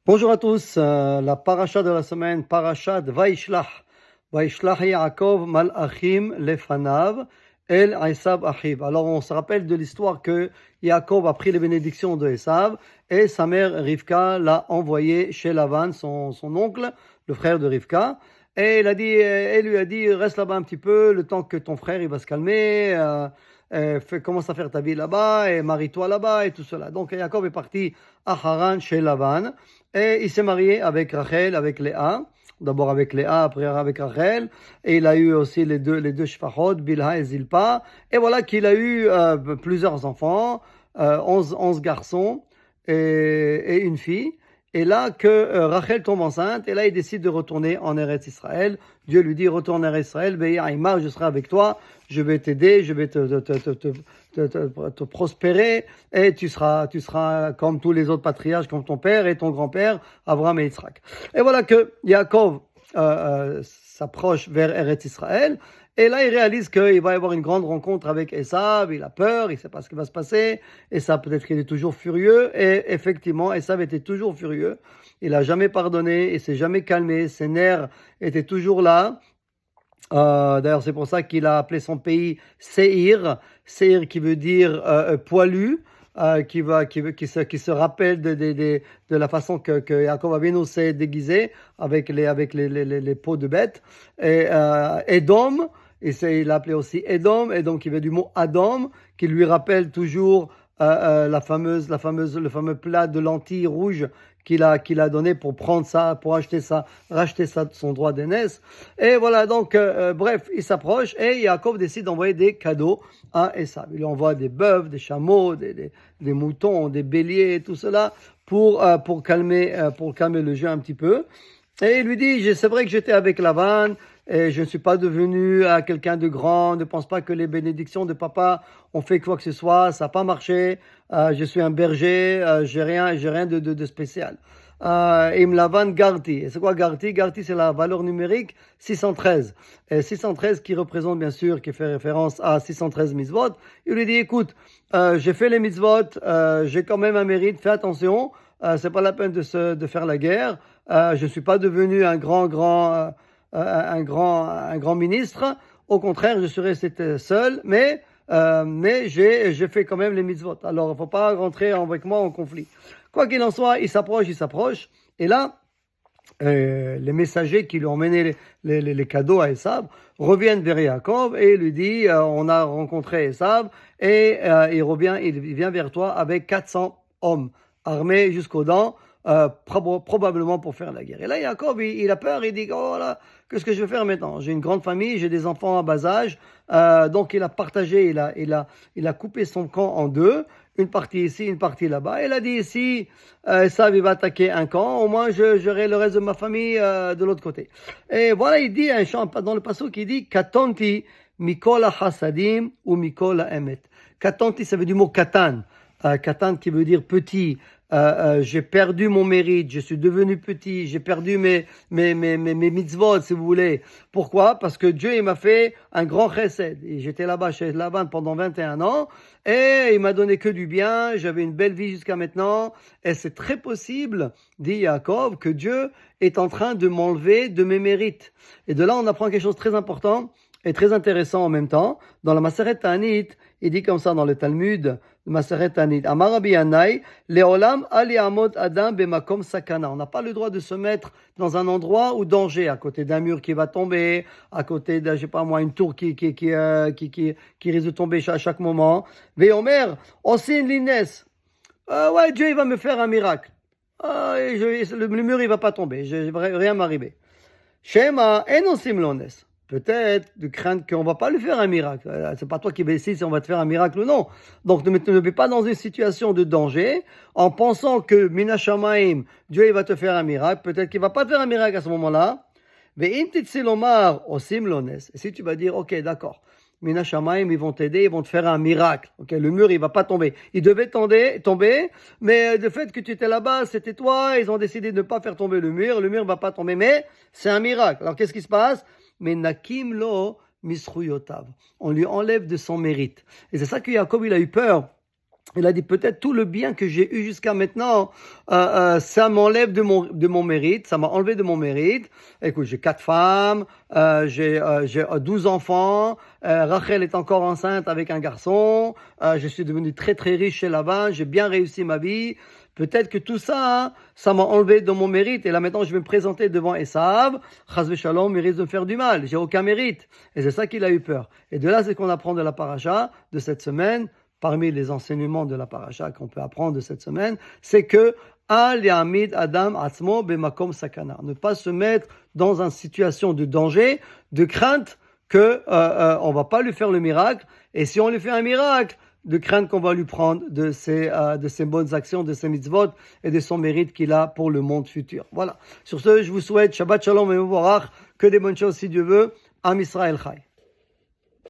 Bonjour à tous, la paracha de la semaine, parachat Vaishlach. Vaishlach Yaakov malachim lefanav el Esav achiv. Alors on se rappelle de l'histoire que Yaakov a pris les bénédictions de Esav et sa mère Rivka l'a envoyé chez Lavan, son oncle, le frère de Rivka. Et elle lui a dit, reste là-bas un petit peu, le temps que ton frère il va se calmer, commence à faire ta vie là-bas et marie-toi là-bas et tout cela. Donc Yaakov est parti à Haran chez Lavan. Et il s'est marié avec Rachel, avec Léa. D'abord avec Léa, après avec Rachel. Et il a eu aussi les deux shfachot, Bilha et Zilpa. Et voilà qu'il a eu plusieurs enfants, 11 garçons et une fille. Et là que Rachel tombe enceinte, et là il décide de retourner en Eretz Israël. Dieu lui dit, retourne en Eretz Israël, Ve'ya'imar, je serai avec toi, je vais t'aider, je vais te prospérer, et tu seras comme tous les autres patriarches, comme ton père et ton grand-père, Abraham et Yitzhak. Et voilà que Yaakov s'approche vers Eretz Israël, et là, il réalise qu'il va y avoir une grande rencontre avec Esav, il a peur, il ne sait pas ce qui va se passer, Esav peut-être qu'il est toujours furieux, et effectivement, Esav était toujours furieux, il n'a jamais pardonné, il s'est jamais calmé, ses nerfs étaient toujours là. D'ailleurs, c'est pour ça qu'il a appelé son pays Seir, Seir qui veut dire poilu, qui se rappelle de la façon que Yaakov Avinu s'est déguisé avec les peaux de bête. Et Edom, il l'a appelé aussi Edom qui vient du mot Adam, qui lui rappelle toujours le fameux plat de lentilles rouges qu'il a donné pour prendre ça, pour racheter ça, son droit d'aînesse. Et voilà, donc, bref, il s'approche et Yaakov décide d'envoyer des cadeaux à Esav. Il lui envoie des bœufs, des chameaux, des moutons, des béliers, tout cela pour calmer le jeu un petit peu. Et il lui dit, c'est vrai que j'étais avec Lavan, et je ne suis pas devenu quelqu'un de grand, ne pense pas que les bénédictions de papa ont fait quoi que ce soit, ça n'a pas marché, je suis un berger, j'ai rien de spécial. Im Lavan Garti. Et c'est quoi Garti? Garti, c'est la valeur numérique 613. Et 613 qui représente bien sûr, qui fait référence à 613 mitzvot. Il lui dit, écoute, j'ai fait les mitzvot, j'ai quand même un mérite, fais attention, c'est pas la peine de faire la guerre. Je ne suis pas devenu un grand ministre. Au contraire, je suis resté seul, mais j'ai fait quand même les mitzvot. Alors, il ne faut pas rentrer avec moi en conflit. Quoi qu'il en soit, il s'approche. Et là, les messagers qui lui ont mené les cadeaux à Esav reviennent vers Yaakov et lui dit on a rencontré Esav et il vient vers toi avec 400 hommes armés jusqu'aux dents, probablement pour faire la guerre. Et là, Yaakov, il a peur, il dit oh là, qu'est-ce que je vais faire maintenant? J'ai une grande famille, j'ai des enfants à bas âge, donc il a partagé, il a coupé son camp en deux. Une partie ici, une partie là-bas. Il a dit ici, ça, il va attaquer un camp. Au moins, j'aurai le reste de ma famille de l'autre côté. Et voilà, il dit un chant dans le passage qui dit Katonti mikola hasadim ou mikola emet. Katonti, ça veut dire du mot katan. Katan qui veut dire petit. J'ai perdu mon mérite, je suis devenu petit, j'ai perdu mes mitzvot, si vous voulez. Pourquoi? Parce que Dieu, il m'a fait un grand chesed. Et j'étais là-bas chez Lavan pendant 21 ans, et il m'a donné que du bien, j'avais une belle vie jusqu'à maintenant, et c'est très possible, dit Yaakov, que Dieu est en train de m'enlever de mes mérites. Et de là, on apprend quelque chose de très important et très intéressant en même temps. Dans la Maseret Ta'anit, il dit comme ça dans le Talmud, Maseret Ta'anit, Amar Rabbi Yanai, Leolam ali amod adam bemakom sakana. On n'a pas le droit de se mettre dans un endroit où danger, à côté d'un mur qui va tomber, à côté de, je sais pas moi, une tour qui risque de tomber à chaque moment. Veomer, osin lines. Ouais, Dieu, il va me faire un miracle. Le mur, il va pas tomber, rien m'arriver. Shema, enosim lones. Peut-être de craindre qu'on ne va pas lui faire un miracle. C'est pas toi qui décides si on va te faire un miracle ou non. Donc ne te mets pas dans une situation de danger en pensant que Mina Shamaim, Dieu il va te faire un miracle. Peut-être qu'il ne va pas te faire un miracle à ce moment-là. Et si tu vas dire, ok, d'accord, Mina Shamaim, ils vont t'aider, ils vont te faire un miracle. Ok, le mur il va pas tomber. Il devait tomber, mais le fait que tu étais là-bas, c'était toi. Ils ont décidé de ne pas faire tomber le mur va pas tomber, mais c'est un miracle. Alors qu'est-ce qui se passe? Mais nakim lo misruyotav. On lui enlève de son mérite. Et c'est ça que Jacob il a eu peur Il a dit peut-être tout le bien que j'ai eu jusqu'à maintenant, ça m'enlève de mon mérite, ça m'a enlevé de mon mérite. Écoute, j'ai 4 femmes, j'ai 12 enfants, Rachel est encore enceinte avec un garçon, je suis devenu très très riche chez Laban, j'ai bien réussi ma vie. Peut-être que tout ça, ça m'a enlevé de mon mérite. Et là maintenant, je vais me présenter devant Esav. Chas v'shalom, il risque de me faire du mal. J'ai aucun mérite. Et c'est ça qu'il a eu peur. Et de là, c'est qu'on apprend de la paracha de cette semaine. Parmi les enseignements de la paracha qu'on peut apprendre de cette semaine, c'est que Al Yamid Adam Atzmo Bemakom Sakana. Ne pas se mettre dans une situation de danger, de crainte que on va pas lui faire le miracle. Et si on lui fait un miracle, de crainte qu'on va lui prendre de ses bonnes actions, de ses mitzvot et de son mérite qu'il a pour le monde futur. Voilà. Sur ce, je vous souhaite Shabbat Shalom et Mubarak, que des bonnes choses si Dieu veut. Am Israël Chai.